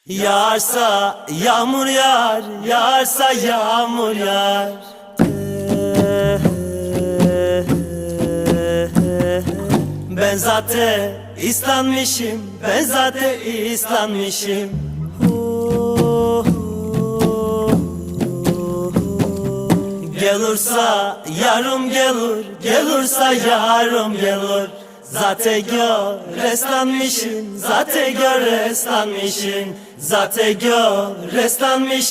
Yağarsa yağmur yağar, yağarsa yağmur yağar. Ben zaten ıslanmışım, ben zaten ıslanmışım. Gelursa yarım gelir, gelursa yarım gelir. Zaten gör eslanmışım, zaten gör eslanmışım, zaten gör eslanmışım.